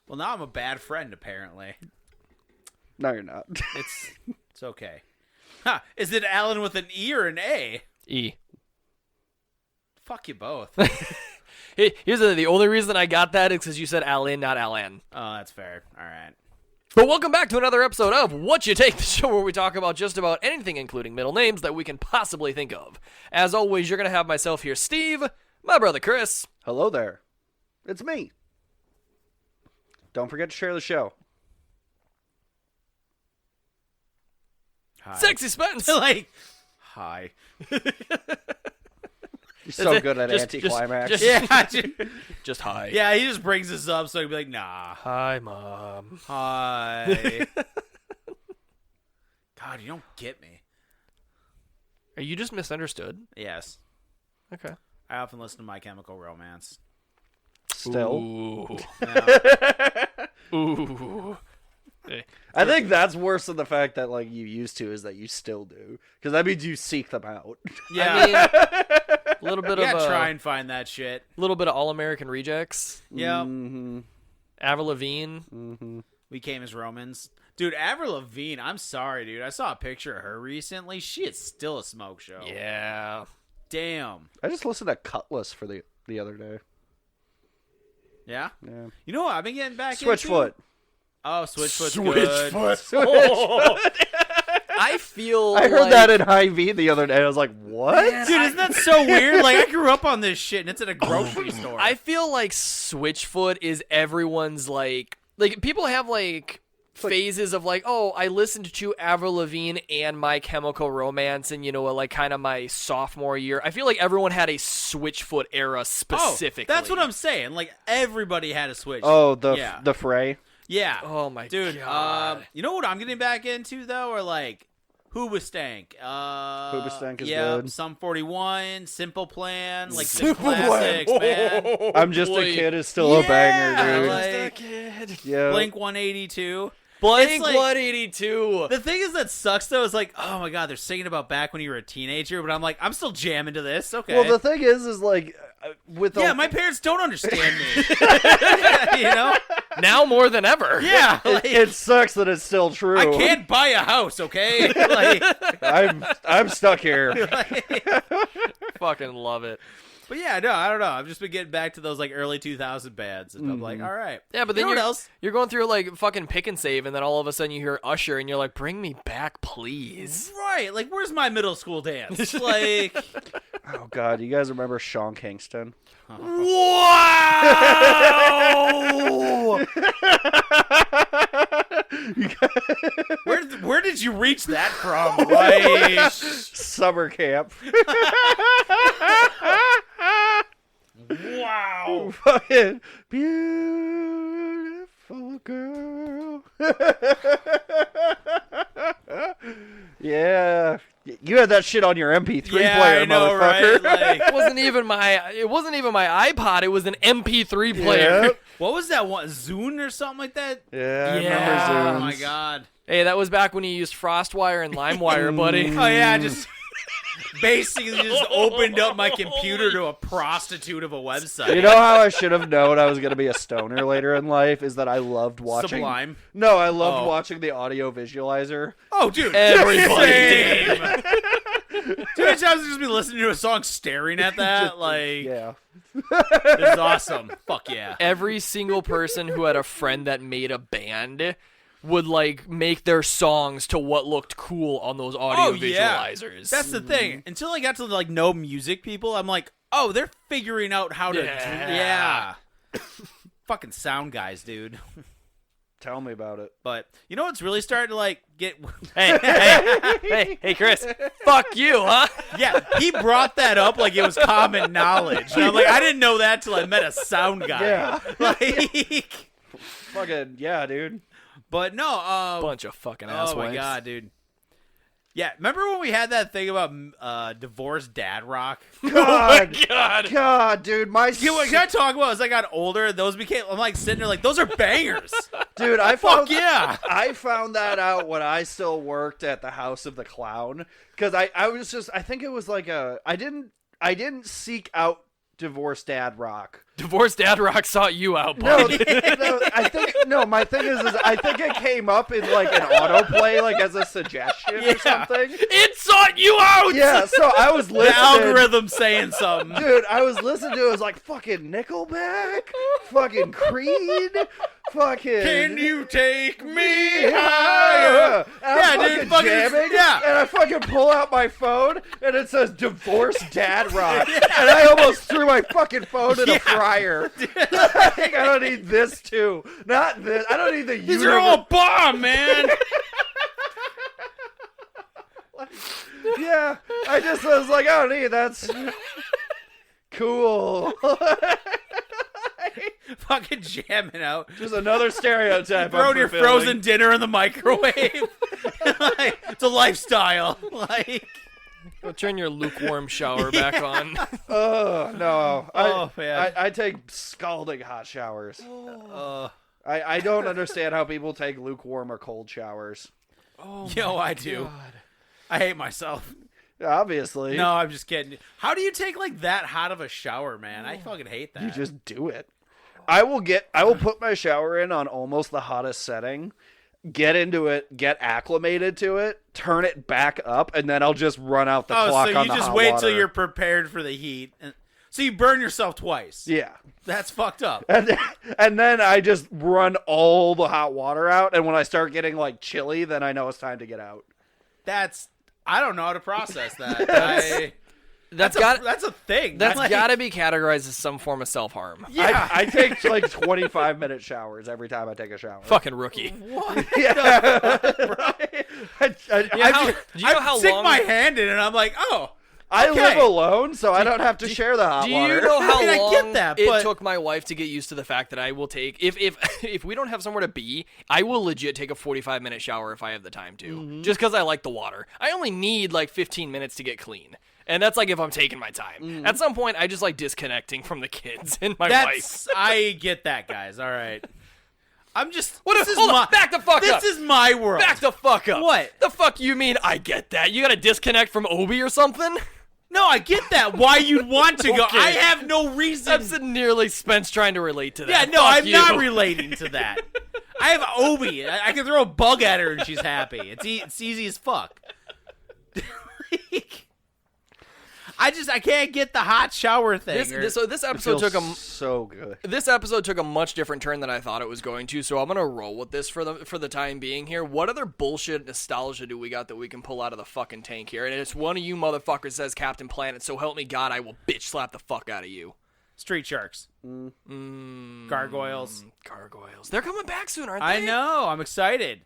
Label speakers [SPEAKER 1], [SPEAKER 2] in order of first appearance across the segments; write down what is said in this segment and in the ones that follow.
[SPEAKER 1] Well, now I'm a bad friend, apparently.
[SPEAKER 2] No, you're not.
[SPEAKER 1] It's okay. Huh. Is it Alan with an E or an A?
[SPEAKER 3] E.
[SPEAKER 1] Fuck you both.
[SPEAKER 3] Here's the only reason I got that is because you said Alan, not Alan.
[SPEAKER 1] Oh, that's fair. All right.
[SPEAKER 3] But welcome back to another episode of What You Take, the show where we talk about just about anything, including middle names that we can possibly think of. As always, you're going to have myself here, Steve, my brother Chris.
[SPEAKER 2] Hello there. It's me. Don't forget to share the show.
[SPEAKER 1] Hi.
[SPEAKER 3] Sexy Spence.
[SPEAKER 1] Like, hi.
[SPEAKER 2] You're so
[SPEAKER 3] it.
[SPEAKER 2] good at
[SPEAKER 3] Just-
[SPEAKER 2] anticlimax.
[SPEAKER 3] just-
[SPEAKER 1] Yeah.
[SPEAKER 3] Just hi.
[SPEAKER 1] Yeah, he just brings this up so he'd be like, nah.
[SPEAKER 3] Hi, Mom.
[SPEAKER 1] Hi. God, you don't get me.
[SPEAKER 3] Are you just misunderstood?
[SPEAKER 1] Yes.
[SPEAKER 3] Okay.
[SPEAKER 1] I often listen to My Chemical Romance.
[SPEAKER 2] Still.
[SPEAKER 3] Ooh.
[SPEAKER 1] Yeah.
[SPEAKER 3] Ooh.
[SPEAKER 2] I think that's worse than the fact that like you used to is that you still do. Because that means you seek them out.
[SPEAKER 1] Yeah.
[SPEAKER 3] I mean, a little bit
[SPEAKER 1] Yeah,
[SPEAKER 3] of
[SPEAKER 1] try and find that shit.
[SPEAKER 3] little bit of All American Rejects.
[SPEAKER 1] Yeah.
[SPEAKER 2] Mm-hmm.
[SPEAKER 3] Avril Lavigne.
[SPEAKER 2] Mm-hmm.
[SPEAKER 1] We came as Romans. Dude, Avril Lavigne, I'm sorry, dude. I saw a picture of her recently. She is still a smoke show.
[SPEAKER 3] Yeah.
[SPEAKER 1] Damn.
[SPEAKER 2] I just listened to Cutlass for the other day.
[SPEAKER 1] Yeah?
[SPEAKER 2] Yeah.
[SPEAKER 1] You know what I've been getting back into?
[SPEAKER 2] Switchfoot.
[SPEAKER 1] Oh, Switchfoot's good.
[SPEAKER 3] I feel
[SPEAKER 2] I heard
[SPEAKER 3] like,
[SPEAKER 2] that in Hy-Vee the other day. I was like, what?
[SPEAKER 1] Dude, isn't that so weird? Like, I grew up on this shit, and it's at a grocery store.
[SPEAKER 3] I feel like Switchfoot is everyone's like people have like phases of like, oh, I listened to Avril Lavigne and My Chemical Romance and, you know, like kind of my sophomore year. I feel like everyone had a Switchfoot era specifically.
[SPEAKER 1] Oh, that's what I'm saying. Like, everybody had a Switch.
[SPEAKER 2] Oh, the
[SPEAKER 1] Yeah.
[SPEAKER 2] the fray.
[SPEAKER 1] Yeah.
[SPEAKER 3] Oh my
[SPEAKER 1] Dude,
[SPEAKER 3] God.
[SPEAKER 1] you know what I'm getting back into, though? Or, like, Hoobastank.
[SPEAKER 2] Hoobastank is
[SPEAKER 1] yeah,
[SPEAKER 2] good.
[SPEAKER 1] Sum 41, Simple Plan, like the
[SPEAKER 2] Simple Plan.
[SPEAKER 1] classics, man.
[SPEAKER 2] I'm just
[SPEAKER 3] boy.
[SPEAKER 2] a kid is still a banger, dude.
[SPEAKER 1] like-
[SPEAKER 3] kid.
[SPEAKER 2] Yeah.
[SPEAKER 1] Blink 182.
[SPEAKER 3] Blink
[SPEAKER 1] It's like-
[SPEAKER 3] 182.
[SPEAKER 1] The thing is that sucks, though, is like, oh my god, they're singing about back when you were a teenager, but I'm like, I'm still jamming to this. Okay.
[SPEAKER 2] Well, the thing is like with
[SPEAKER 1] yeah,
[SPEAKER 2] all,
[SPEAKER 1] my parents don't understand me. You know?
[SPEAKER 3] Now more than ever.
[SPEAKER 1] Yeah.
[SPEAKER 2] it,
[SPEAKER 1] Like,
[SPEAKER 2] it sucks that it's still true.
[SPEAKER 1] I can't buy a house, okay? Like,
[SPEAKER 2] I'm stuck here.
[SPEAKER 3] Fucking love it.
[SPEAKER 1] but yeah, no, I don't know. I've just been getting back to those like early 2000 bands, and I'm like, all right.
[SPEAKER 3] Yeah, but
[SPEAKER 1] You
[SPEAKER 3] then
[SPEAKER 1] know what else?
[SPEAKER 3] you're going through like fucking Pick and Save, and then all of a sudden you hear Usher, and you're like, "Bring me back, please."
[SPEAKER 1] Right, like where's my middle school dance? Like,
[SPEAKER 2] Oh god, you guys remember Sean Kingston?
[SPEAKER 3] Wow!
[SPEAKER 1] where did you reach that from? Like,
[SPEAKER 2] Summer camp.
[SPEAKER 1] wow.
[SPEAKER 2] Fucking beautiful girl. Yeah. You had that shit on your MP3
[SPEAKER 1] Yeah,
[SPEAKER 2] player,
[SPEAKER 1] I know,
[SPEAKER 2] motherfucker.
[SPEAKER 1] right? Like,
[SPEAKER 3] It wasn't even my iPod. It was an MP3 player.
[SPEAKER 2] Yeah.
[SPEAKER 1] what was that one? Zune or something like that?
[SPEAKER 2] Yeah, I
[SPEAKER 3] Yeah.
[SPEAKER 2] remember
[SPEAKER 1] Oh
[SPEAKER 2] Zooms.
[SPEAKER 1] my god.
[SPEAKER 3] Hey, that was back when you used FrostWire and LimeWire, buddy.
[SPEAKER 1] Oh yeah, just basically just opened up my computer to a prostitute of a website.
[SPEAKER 2] You know how I should have known I was going to be a stoner later in life is that I loved watching.
[SPEAKER 1] Sublime.
[SPEAKER 2] No, I loved
[SPEAKER 1] Oh.
[SPEAKER 2] watching the audio visualizer.
[SPEAKER 1] Oh, dude.
[SPEAKER 3] Everybody
[SPEAKER 1] Same. Too many times I just be listening to a song staring at that. Like,
[SPEAKER 2] Yeah.
[SPEAKER 1] this is awesome. Fuck yeah.
[SPEAKER 3] Every single person who had a friend that made a band would like make their songs to what looked cool on those audio visualizers.
[SPEAKER 1] That's the thing. Until I got to like know music people, I'm like, oh, they're figuring out how to.
[SPEAKER 3] Yeah.
[SPEAKER 1] Fucking sound guys, dude.
[SPEAKER 2] Tell me about it.
[SPEAKER 1] But you know what's really starting to like get?
[SPEAKER 3] hey, Chris. Fuck you, huh?
[SPEAKER 1] Yeah, he brought that up like it was common knowledge. And I'm like, I didn't know that till I met a sound guy.
[SPEAKER 2] Yeah.
[SPEAKER 1] Like,
[SPEAKER 2] Fucking, yeah, dude.
[SPEAKER 1] but no.
[SPEAKER 3] Bunch of fucking
[SPEAKER 1] Oh
[SPEAKER 3] asswipes.
[SPEAKER 1] my god, dude. Yeah, remember when we had that thing about divorced dad rock?
[SPEAKER 2] God,
[SPEAKER 3] God.
[SPEAKER 2] God, dude, my
[SPEAKER 1] Can I talk about as I got older? Those became. I'm like sitting there like those are bangers.
[SPEAKER 2] dude, I
[SPEAKER 1] Fuck
[SPEAKER 2] found
[SPEAKER 1] yeah.
[SPEAKER 2] I found that out when I still worked at the House of the Clown because I was just I think it was like I didn't seek out divorced dad rock.
[SPEAKER 3] Divorced Dad Rock sought you out,
[SPEAKER 2] No,
[SPEAKER 3] buddy.
[SPEAKER 2] no, I think No, my thing is I think it came up in like an autoplay, like as a suggestion or something.
[SPEAKER 3] It sought you out.
[SPEAKER 2] Yeah, so I was
[SPEAKER 1] The
[SPEAKER 2] listening.
[SPEAKER 1] algorithm saying something.
[SPEAKER 2] Dude, I was listening to it. It was like fucking Nickelback, fucking Creed, fucking.
[SPEAKER 1] Can you take me
[SPEAKER 2] higher?
[SPEAKER 1] higher?
[SPEAKER 2] And
[SPEAKER 1] Yeah,
[SPEAKER 2] I'm
[SPEAKER 1] dude,
[SPEAKER 2] fucking
[SPEAKER 1] fucking-
[SPEAKER 2] jamming.
[SPEAKER 1] yeah.
[SPEAKER 2] And I fucking pull out my phone and it says divorced dad rock. And I almost threw my fucking phone in a fryer. Like, I don't need this too. Not this. I don't need the
[SPEAKER 1] These are all bomb, man.
[SPEAKER 2] Yeah, I just was like, I don't need that's cool.
[SPEAKER 1] Fucking jamming out.
[SPEAKER 2] Just another stereotype.
[SPEAKER 1] Throwing
[SPEAKER 2] I'm
[SPEAKER 1] your
[SPEAKER 2] fulfilling.
[SPEAKER 1] frozen dinner in the microwave. Like, it's a lifestyle. Like,
[SPEAKER 3] Go turn your lukewarm shower back on.
[SPEAKER 2] Oh no!
[SPEAKER 1] Oh, man.
[SPEAKER 2] I take scalding hot showers.
[SPEAKER 1] uh,
[SPEAKER 2] I don't understand how people take lukewarm or cold showers.
[SPEAKER 1] yo, I do. I hate myself.
[SPEAKER 2] Obviously,
[SPEAKER 1] No, I'm just kidding. How do you take like that hot of a shower, man? I fucking hate that.
[SPEAKER 2] you just do it. I will put my shower in on almost the hottest setting, get into it, get acclimated to it, turn it back up, and then I'll just run out the clock
[SPEAKER 1] so
[SPEAKER 2] on
[SPEAKER 1] you
[SPEAKER 2] the
[SPEAKER 1] just
[SPEAKER 2] hot
[SPEAKER 1] wait
[SPEAKER 2] water.
[SPEAKER 1] till you're prepared for the heat. So you burn yourself twice.
[SPEAKER 2] Yeah.
[SPEAKER 1] That's fucked up.
[SPEAKER 2] And then I just run all the hot water out, and when I start getting like chilly, then I know it's time to get out.
[SPEAKER 1] I don't know how to process that. That's a thing.
[SPEAKER 3] That's
[SPEAKER 1] Like,
[SPEAKER 3] got to be categorized as some form of self-harm.
[SPEAKER 1] Yeah.
[SPEAKER 2] I take like 25-minute showers every time I take a shower.
[SPEAKER 3] Fucking rookie.
[SPEAKER 1] What?
[SPEAKER 2] Yeah.
[SPEAKER 3] Do you know how
[SPEAKER 1] stick
[SPEAKER 3] long?
[SPEAKER 1] my hand in it and I'm like, oh.
[SPEAKER 2] I
[SPEAKER 1] Okay.
[SPEAKER 2] live alone, so I don't have to share the hot
[SPEAKER 3] Do
[SPEAKER 2] water.
[SPEAKER 3] you know how
[SPEAKER 1] I mean, I
[SPEAKER 3] long
[SPEAKER 1] get that,
[SPEAKER 3] it
[SPEAKER 1] but-
[SPEAKER 3] took my wife to get used to the fact that I will take if we don't have somewhere to be, I will legit take a 45-minute shower if I have the time to,
[SPEAKER 1] Mm-hmm.
[SPEAKER 3] just because I like the water. I only need like 15 minutes to get clean, and that's like if I'm taking my time.
[SPEAKER 1] Mm-hmm.
[SPEAKER 3] At some point, I just like disconnecting from the kids and my wife.
[SPEAKER 1] I get that, guys. All right. I'm just.
[SPEAKER 3] What
[SPEAKER 1] this
[SPEAKER 3] if,
[SPEAKER 1] is
[SPEAKER 3] hold
[SPEAKER 1] my,
[SPEAKER 3] on, back the fuck
[SPEAKER 1] This
[SPEAKER 3] up.
[SPEAKER 1] is my world.
[SPEAKER 3] Back the fuck up.
[SPEAKER 1] What?
[SPEAKER 3] The fuck you mean? I get that. You gotta disconnect from Obi or something.
[SPEAKER 1] No, I get that. Why you'd want to go?
[SPEAKER 3] Okay.
[SPEAKER 1] I have no reason.
[SPEAKER 3] That's nearly Spence trying to relate to that.
[SPEAKER 1] Yeah, no,
[SPEAKER 3] Fuck
[SPEAKER 1] I'm
[SPEAKER 3] you.
[SPEAKER 1] not relating to that. I have Obi. I can throw a bug at her and she's happy. It's easy as fuck. I can't get the hot shower thing.
[SPEAKER 3] This
[SPEAKER 2] It
[SPEAKER 3] episode
[SPEAKER 2] feels
[SPEAKER 3] took a
[SPEAKER 2] so good.
[SPEAKER 3] This episode took a much different turn than I thought it was going to, so I'm gonna roll with this for the time being here. What other bullshit nostalgia do we got that we can pull out of the fucking tank here? And it's one of you motherfuckers says Captain Planet, so help me God, I will bitch slap the fuck out of you.
[SPEAKER 1] Street sharks. Gargoyles.
[SPEAKER 3] Gargoyles. They're coming back soon, aren't they?
[SPEAKER 1] I know. I'm excited.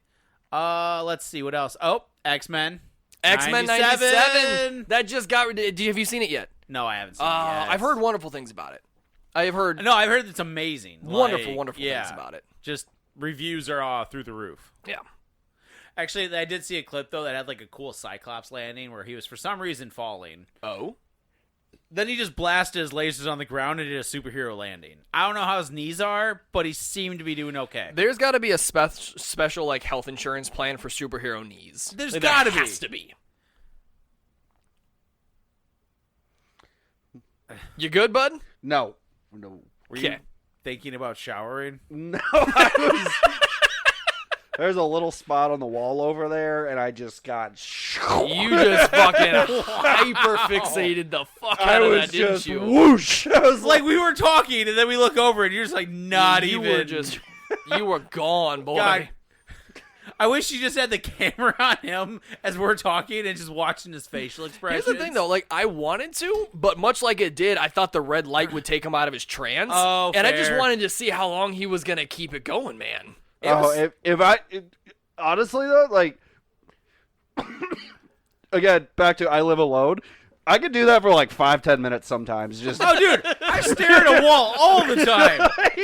[SPEAKER 1] Let's see what else. Oh, X-Men.
[SPEAKER 3] X-Men 97. That just got. Have you seen it yet?
[SPEAKER 1] No, I haven't seen it yet.
[SPEAKER 3] I've heard wonderful things about it. I have heard
[SPEAKER 1] No, I've heard it's amazing.
[SPEAKER 3] wonderful,
[SPEAKER 1] Like,
[SPEAKER 3] wonderful
[SPEAKER 1] yeah,
[SPEAKER 3] things about it.
[SPEAKER 1] Just reviews are through the roof.
[SPEAKER 3] Yeah.
[SPEAKER 1] Actually, I did see a clip though that had like a cool Cyclops landing where he was for some reason falling.
[SPEAKER 3] Oh.
[SPEAKER 1] Then he just blasted his lasers on the ground and did a superhero landing. I don't know how his knees are, but he seemed to be doing okay.
[SPEAKER 3] There's got to be a special like health insurance plan for superhero knees.
[SPEAKER 1] There's
[SPEAKER 3] Like,
[SPEAKER 1] gotta
[SPEAKER 3] there
[SPEAKER 1] be.
[SPEAKER 3] has to be. You good, bud?
[SPEAKER 2] No.
[SPEAKER 1] Were you
[SPEAKER 3] Okay.
[SPEAKER 1] thinking about showering?
[SPEAKER 2] No, I was. There's a little spot on the wall over there, and I just got.
[SPEAKER 3] You just fucking hyper fixated the fuck
[SPEAKER 2] I
[SPEAKER 3] out of
[SPEAKER 2] was
[SPEAKER 3] that, didn't
[SPEAKER 2] just
[SPEAKER 3] you?
[SPEAKER 2] whoosh. I was
[SPEAKER 1] Like we were talking, and then we look over, and you're just like not
[SPEAKER 3] you
[SPEAKER 1] even.
[SPEAKER 3] were just you were gone, boy.
[SPEAKER 1] God. I wish you just had the camera on him as we're talking and just watching his facial expressions.
[SPEAKER 3] Here's the thing, though. Like, I wanted to, but much like it did, I thought the red light would take him out of his trance.
[SPEAKER 1] Oh,
[SPEAKER 3] and I just
[SPEAKER 1] fair.
[SPEAKER 3] wanted to see how long he was gonna keep it going, man.
[SPEAKER 2] Honestly though, like, again, back to I live alone. I could do that for like 5-10 minutes sometimes. Just
[SPEAKER 1] Oh, dude, I stare at a wall all the time,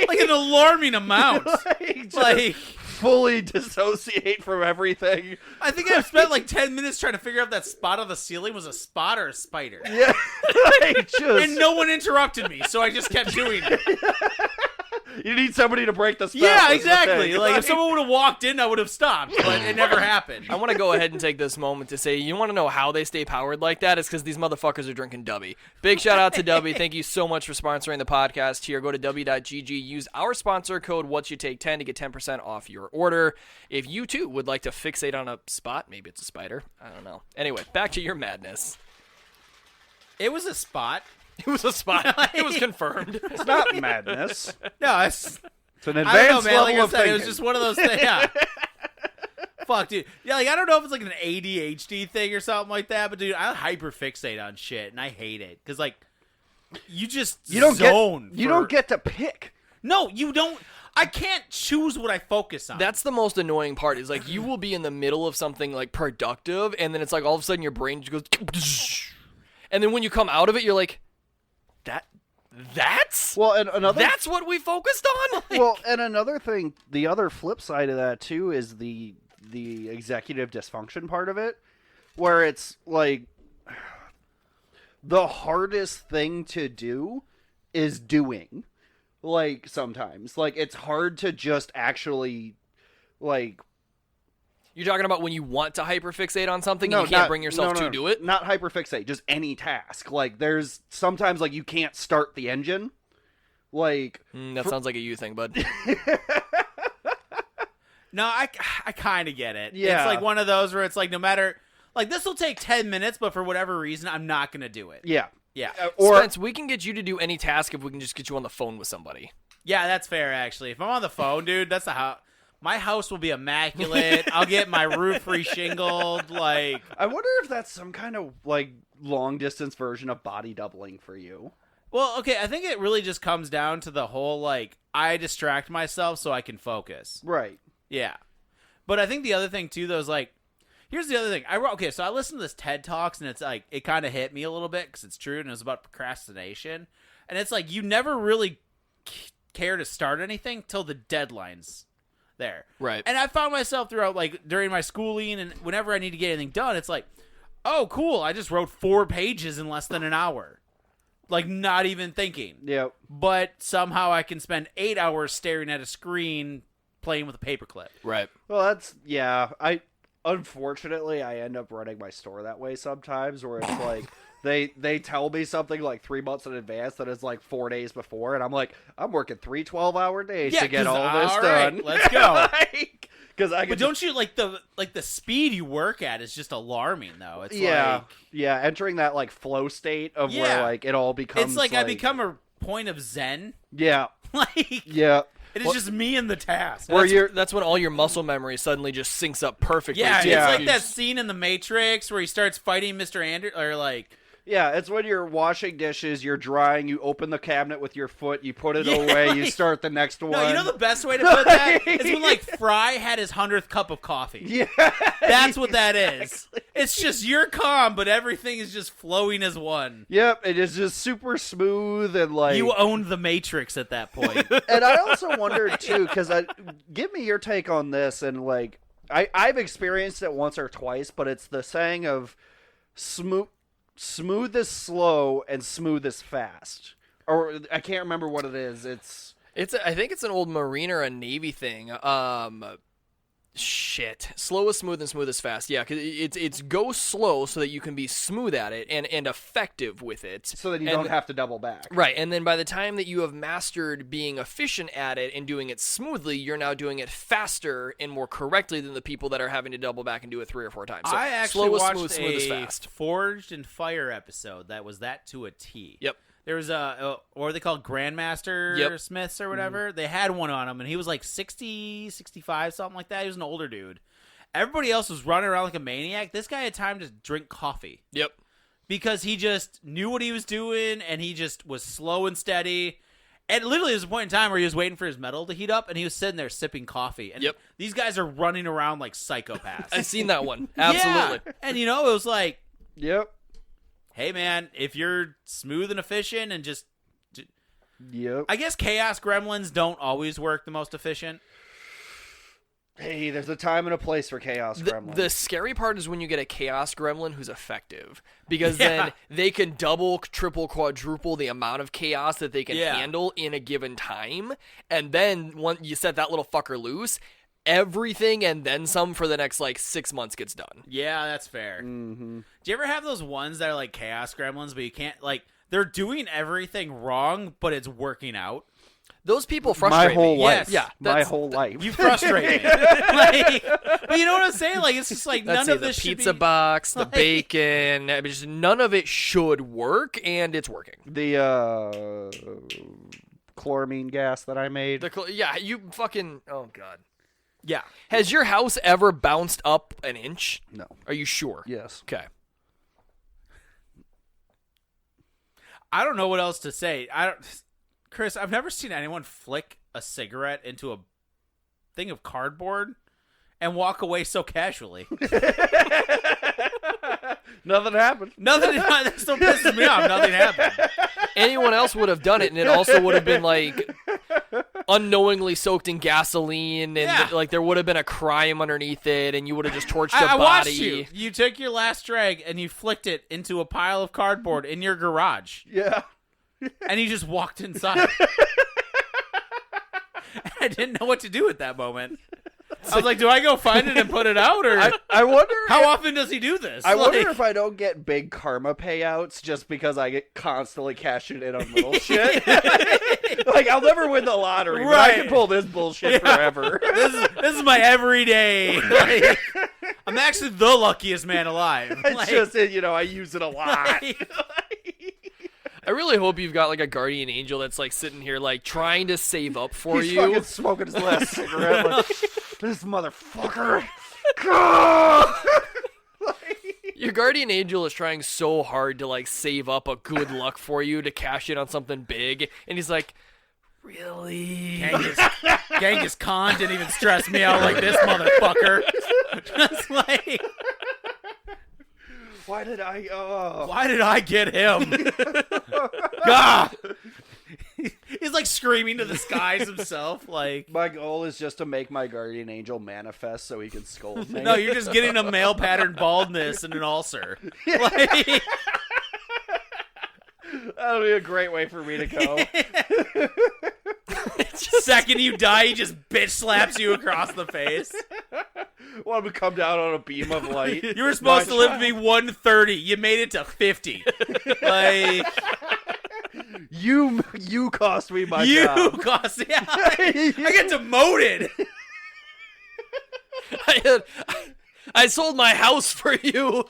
[SPEAKER 1] like an alarming amount.
[SPEAKER 2] just
[SPEAKER 1] Like,
[SPEAKER 2] fully dissociate from everything.
[SPEAKER 1] I think I've spent like 10 minutes trying to figure out if that spot on the ceiling was a spot or a spider.
[SPEAKER 2] Yeah, like, just
[SPEAKER 1] And no one interrupted me, so I just kept doing it.
[SPEAKER 2] You need somebody to break the spell.
[SPEAKER 1] Yeah,
[SPEAKER 2] is the
[SPEAKER 1] exactly.
[SPEAKER 2] thing.
[SPEAKER 1] Like if someone would have walked in, I would have stopped, but it never happened.
[SPEAKER 3] I want to go ahead and take this moment to say, you want to know how they stay powered like that? It's because these motherfuckers are drinking Dubby. Big shout out to Dubby. Thank you so much for sponsoring the podcast here. Go to W.GG. Use our sponsor code WhatYouTake10 to get 10% off your order. If you, too, would like to fixate on a spot, maybe it's a spider. I don't know. Anyway, back to your madness.
[SPEAKER 1] It was a spot.
[SPEAKER 3] It was a spot. It was confirmed.
[SPEAKER 2] It's not madness.
[SPEAKER 1] No, it's
[SPEAKER 2] It's an
[SPEAKER 1] I don't know,
[SPEAKER 2] advanced
[SPEAKER 1] man.
[SPEAKER 2] level
[SPEAKER 1] Like I
[SPEAKER 2] of
[SPEAKER 1] said,
[SPEAKER 2] thinking.
[SPEAKER 1] it was just one of those things. Yeah. Fuck, dude. Yeah, like I don't know if it's like an ADHD thing or something like that, but dude, I hyperfixate on shit, and I hate it because like you just
[SPEAKER 2] you don't
[SPEAKER 1] zone.
[SPEAKER 2] get. You don't get to pick.
[SPEAKER 1] No, you don't. I can't choose what I focus on.
[SPEAKER 3] That's the most annoying part is like you will be in the middle of something like productive and then it's like all of a sudden your brain just goes and then when you come out of it you're like that's
[SPEAKER 2] Well, and another.
[SPEAKER 3] that's what we focused on.
[SPEAKER 2] Well, and another thing, the other flip side of that too is the executive dysfunction part of it, where it's like the hardest thing to do is doing. Like sometimes, like it's hard to just actually, like.
[SPEAKER 3] You're talking about when you want to hyperfixate on something
[SPEAKER 2] No,
[SPEAKER 3] and you can't
[SPEAKER 2] not-
[SPEAKER 3] bring yourself
[SPEAKER 2] no,
[SPEAKER 3] to
[SPEAKER 2] no,
[SPEAKER 3] do it.
[SPEAKER 2] Not hyperfixate, just any task. Like there's sometimes like you can't start the engine. Like
[SPEAKER 3] That sounds like a you thing, bud.
[SPEAKER 1] No, I kind of get it.
[SPEAKER 2] Yeah.
[SPEAKER 1] It's like one of those where it's like no matter like this will take 10 minutes, but for whatever reason, I'm not gonna do it.
[SPEAKER 2] yeah.
[SPEAKER 1] Yeah.
[SPEAKER 2] Or
[SPEAKER 3] Spence, we can get you to do any task if we can just get you on the phone with somebody.
[SPEAKER 1] Yeah, that's fair, actually. If I'm on the phone, dude, that's the house. My house will be immaculate. I'll get my roof reshingled. Like,
[SPEAKER 2] I wonder if that's some kind of like long distance version of body doubling for you.
[SPEAKER 1] well, okay, I think it really just comes down to the whole, like, I distract myself so I can focus.
[SPEAKER 2] Right.
[SPEAKER 1] Yeah. But I think the other thing, too, though, is like, here's the other thing. Okay, so I listened to this TED Talks, and it's like, it kind of hit me a little bit because it's true, and it was about procrastination. And it's like, you never really care to start anything till the deadline's there.
[SPEAKER 3] Right.
[SPEAKER 1] And I found myself throughout, like, during my schooling and whenever I need to get anything done, it's like, oh, cool, I just wrote 4 pages in less than an hour. Like, not even thinking.
[SPEAKER 2] Yep.
[SPEAKER 1] But somehow I can spend 8 hours staring at a screen playing with a paperclip.
[SPEAKER 3] Right.
[SPEAKER 2] Well, that's yeah. Unfortunately, I end up running my store that way sometimes, where it's like they tell me something like 3 months in advance that is like 4 days before, and I'm like, I'm working 3 12-hour days to get
[SPEAKER 1] 'cause,
[SPEAKER 2] all this
[SPEAKER 1] all
[SPEAKER 2] done.
[SPEAKER 1] right, let's go.
[SPEAKER 2] Because I
[SPEAKER 1] But
[SPEAKER 2] could
[SPEAKER 1] don't you like the speed you work at is just alarming though. It's
[SPEAKER 2] yeah,
[SPEAKER 1] like
[SPEAKER 2] yeah, entering that like flow state of where
[SPEAKER 1] Yeah.
[SPEAKER 2] like it all becomes.
[SPEAKER 1] it's like I become a point of zen.
[SPEAKER 2] yeah,
[SPEAKER 1] Like
[SPEAKER 2] yeah.
[SPEAKER 1] it is just me and the task.
[SPEAKER 3] That's when all your muscle memory suddenly just syncs up perfectly.
[SPEAKER 1] Yeah,
[SPEAKER 3] too.
[SPEAKER 1] it's
[SPEAKER 2] Yeah.
[SPEAKER 1] like that scene in The Matrix where he starts fighting Mr. Andrew, or like
[SPEAKER 2] Yeah, it's when you're washing dishes, you're drying, you open the cabinet with your foot, you put it
[SPEAKER 1] Yeah,
[SPEAKER 2] away, you
[SPEAKER 1] like-
[SPEAKER 2] start the next one.
[SPEAKER 1] no, you know the best way to put that is when like Fry had his 100th cup of coffee.
[SPEAKER 2] Yeah.
[SPEAKER 1] That's what that is. It's just you're calm, but everything is just flowing as one.
[SPEAKER 2] Yep, it is just super smooth and like.
[SPEAKER 1] You owned the Matrix at that point.
[SPEAKER 2] And I also wondered too, because give me your take on this, and like I've experienced it once or twice, but it's the saying of smooth is slow and smooth is fast, or I can't remember what it is.
[SPEAKER 3] I think it's an old Marine or a Navy thing. Slow is smooth and smooth is fast. Yeah, because it's go slow so that you can be smooth at it and effective with it.
[SPEAKER 2] so that you
[SPEAKER 3] And-
[SPEAKER 2] don't have to double back.
[SPEAKER 3] Right, and then by the time that you have mastered being efficient at it and doing it smoothly, you're now doing it faster and more correctly than the people that are having to double back and do it 3 or 4 times. So
[SPEAKER 1] I actually
[SPEAKER 3] slow is
[SPEAKER 1] watched
[SPEAKER 3] smooth is
[SPEAKER 1] a
[SPEAKER 3] fast.
[SPEAKER 1] Forged and Fire episode that was that to a T.
[SPEAKER 3] Yep.
[SPEAKER 1] There was what are they called, Grandmaster
[SPEAKER 3] Yep.
[SPEAKER 1] Smiths or whatever. They had one on him, and he was like 60, 65, something like that. He was an older dude. Everybody else was running around like a maniac. This guy had time to drink coffee
[SPEAKER 3] Yep.
[SPEAKER 1] because he just knew what he was doing, and he just was slow and steady. And literally, there was a point in time where he was waiting for his metal to heat up, and he was sitting there sipping coffee. And
[SPEAKER 3] Yep.
[SPEAKER 1] these guys are running around like psychopaths.
[SPEAKER 3] I've seen that one. Absolutely.
[SPEAKER 1] Yeah. And you know, it was like,
[SPEAKER 2] Yep.
[SPEAKER 1] hey man, if you're smooth and efficient and just,
[SPEAKER 2] Yep.
[SPEAKER 1] I guess Chaos Gremlins don't always work the most efficient.
[SPEAKER 2] Hey, there's a time and a place for Chaos Gremlin.
[SPEAKER 3] The scary part is when you get a Chaos Gremlin who's effective, because
[SPEAKER 1] Yeah.
[SPEAKER 3] then they can double, triple, quadruple the amount of chaos that they can
[SPEAKER 1] Yeah.
[SPEAKER 3] handle in a given time. And then once you set that little fucker loose, everything and then some for the next like 6 months gets done.
[SPEAKER 1] Yeah, that's fair.
[SPEAKER 2] Mm-hmm.
[SPEAKER 1] Do you ever have those ones that are like Chaos Gremlins, but you can't, like, they're doing everything wrong, but it's working out?
[SPEAKER 3] Those people
[SPEAKER 2] My
[SPEAKER 3] frustrate
[SPEAKER 2] whole
[SPEAKER 3] me.
[SPEAKER 2] life.
[SPEAKER 3] Yeah,
[SPEAKER 2] My
[SPEAKER 3] that's-
[SPEAKER 2] whole life.
[SPEAKER 1] You frustrate me. Like, but you know what I'm saying? Like, it's just like
[SPEAKER 3] Let's
[SPEAKER 1] none
[SPEAKER 3] see,
[SPEAKER 1] of
[SPEAKER 3] the
[SPEAKER 1] this should
[SPEAKER 3] pizza
[SPEAKER 1] be...
[SPEAKER 3] box, the
[SPEAKER 1] like-
[SPEAKER 3] bacon, I mean, just none of it should work, and it's working.
[SPEAKER 2] The chloramine gas that I made.
[SPEAKER 3] Yeah, you fucking. Oh god.
[SPEAKER 1] Yeah.
[SPEAKER 3] Has your house ever bounced up an inch?
[SPEAKER 2] No.
[SPEAKER 3] Are you sure?
[SPEAKER 2] Yes.
[SPEAKER 3] Okay.
[SPEAKER 1] I don't know what else to say. Chris, I've never seen anyone flick a cigarette into a thing of cardboard and walk away so casually.
[SPEAKER 2] Nothing happened.
[SPEAKER 1] Nothing. That still pisses me off. Nothing happened.
[SPEAKER 3] Anyone else would have done it, and it also would have been like unknowingly soaked in gasoline, and
[SPEAKER 1] Yeah.
[SPEAKER 3] like there would have been a crime underneath it, and you would have just torched a
[SPEAKER 1] I
[SPEAKER 3] body.
[SPEAKER 1] watched you. You took your last drag and you flicked it into a pile of cardboard in your garage,
[SPEAKER 2] Yeah.
[SPEAKER 1] and you just walked inside. I didn't know what to do at that moment. I was like, do I go find it and put it out, or
[SPEAKER 2] I wonder.
[SPEAKER 1] how often does he do this?
[SPEAKER 2] I wonder
[SPEAKER 1] Like-
[SPEAKER 2] if I don't get big karma payouts just because I get constantly cashing in on little shit. Like, I'll never win the lottery, but I can
[SPEAKER 1] Right.
[SPEAKER 2] pull this bullshit forever.
[SPEAKER 1] this is my everyday. Like, I'm actually the luckiest man alive.
[SPEAKER 2] It's
[SPEAKER 1] Like,
[SPEAKER 2] just, I use it a lot.
[SPEAKER 3] I really hope you've got like a guardian angel that's like sitting here like trying to save up for
[SPEAKER 2] He's
[SPEAKER 3] you.
[SPEAKER 2] fucking smoking his last cigarette. Like, this motherfucker. God!
[SPEAKER 3] Your guardian angel is trying so hard to like save up a good luck for you to cash in on something big, and he's like, really?
[SPEAKER 1] Genghis Khan didn't even stress me out like this motherfucker. Just like,
[SPEAKER 2] Why did I?
[SPEAKER 1] why did I get him? God. He's like screaming to the skies himself. Like,
[SPEAKER 2] My goal is just to make my guardian angel manifest so he can scold me.
[SPEAKER 1] no, you're just getting a male pattern baldness and an ulcer. Like,
[SPEAKER 2] That'll be a great way for me to go.
[SPEAKER 1] second you die, he just bitch slaps you across the face.
[SPEAKER 2] Want him to come down on a beam of light.
[SPEAKER 1] You were supposed to live to be 130. You made it to 50. Like,
[SPEAKER 2] You cost me my
[SPEAKER 1] you
[SPEAKER 2] job.
[SPEAKER 1] cost. Yeah, I get demoted.
[SPEAKER 3] I sold my house for you.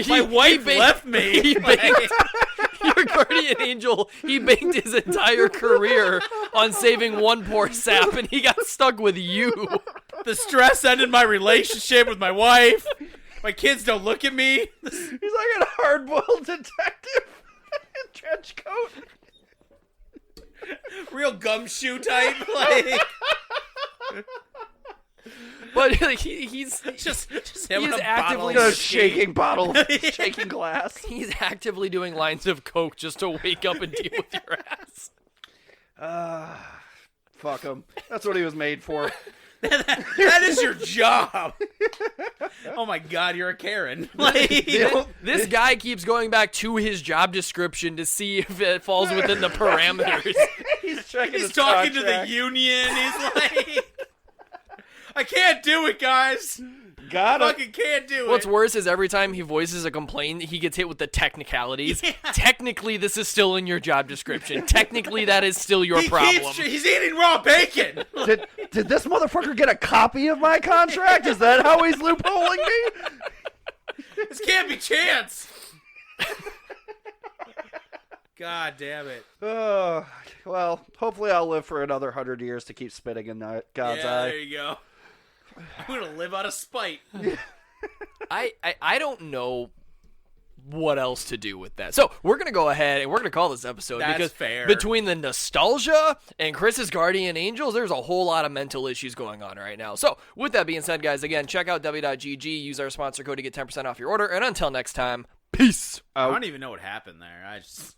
[SPEAKER 1] My wife left me.
[SPEAKER 3] He
[SPEAKER 1] Like,
[SPEAKER 3] banked, your guardian angel, he banked his entire career on saving one poor sap, and he got stuck with you.
[SPEAKER 1] the stress ended my relationship with my wife. My kids don't look at me.
[SPEAKER 2] He's like a hard-boiled detective in trench coat.
[SPEAKER 1] Real gumshoe type. Like,
[SPEAKER 3] But like, he's
[SPEAKER 1] just him
[SPEAKER 3] He's
[SPEAKER 1] with a
[SPEAKER 3] actively
[SPEAKER 1] bottle of
[SPEAKER 2] A
[SPEAKER 1] whiskey.
[SPEAKER 2] shaking bottle, shaking glass.
[SPEAKER 3] he's actively doing lines of coke just to wake up and deal with your ass.
[SPEAKER 2] Fuck him. That's what he was made for.
[SPEAKER 1] That is your job. Oh my God, you're a Karen. Like,
[SPEAKER 3] This guy keeps going back to his job description to see if it falls within the parameters.
[SPEAKER 2] He's checking
[SPEAKER 1] he's
[SPEAKER 2] his
[SPEAKER 1] talking to the
[SPEAKER 2] contract.
[SPEAKER 1] union. He's like, I can't do it, guys.
[SPEAKER 2] Got it.
[SPEAKER 1] Fucking can't do
[SPEAKER 3] What's
[SPEAKER 1] it.
[SPEAKER 3] worse is every time he voices a complaint, he gets hit with the technicalities.
[SPEAKER 1] Yeah.
[SPEAKER 3] Technically, this is still in your job description. Technically, that is still your problem.
[SPEAKER 1] He's eating raw bacon.
[SPEAKER 2] Did this motherfucker get a copy of my contract? Is that how he's loopholing me?
[SPEAKER 1] This can't be chance. God damn it.
[SPEAKER 2] Well, hopefully I'll live for another 100 years to keep spitting in God's
[SPEAKER 1] Yeah, there
[SPEAKER 2] eye.
[SPEAKER 1] you go. I'm gonna live out of spite.
[SPEAKER 3] I don't know what else to do with that. So we're gonna go ahead and we're gonna call this episode
[SPEAKER 1] That's
[SPEAKER 3] because
[SPEAKER 1] fair.
[SPEAKER 3] between the nostalgia and Chris's guardian angels, there's a whole lot of mental issues going on right now. So with that being said, guys, again, check out w.gg, use our sponsor code to get 10% off your order, and until next time, peace.
[SPEAKER 1] I don't even know what happened there. I just